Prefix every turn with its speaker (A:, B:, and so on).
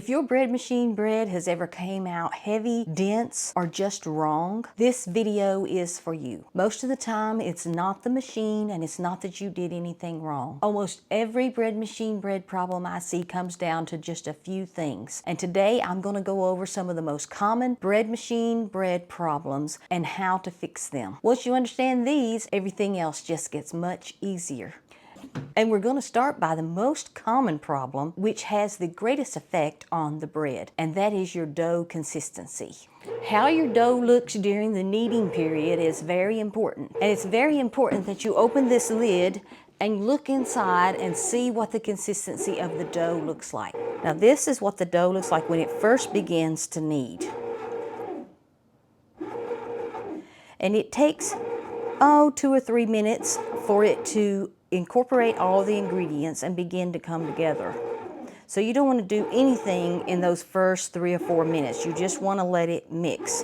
A: If your bread machine bread has ever came out heavy, dense, or just wrong, this video is for you. Most of the time, it's not the machine and it's not that you did anything wrong. Almost every bread machine bread problem I see comes down to just a few things. And today, I'm going to go over some of the most common bread machine bread problems and how to fix them. Once you understand these, everything else just gets much easier. And we're going to start by the most common problem, which has the greatest effect on the bread, and that is your dough consistency. How your dough looks during the kneading period is very important. And it's very important that you open this lid and look inside and see what the consistency of the dough looks like. Now this is what the dough looks like when it first begins to knead. And it takes, 2 or 3 minutes for it to incorporate all the ingredients and begin to come together. So you don't want to do anything in those first 3 or 4 minutes. You just want to let it mix.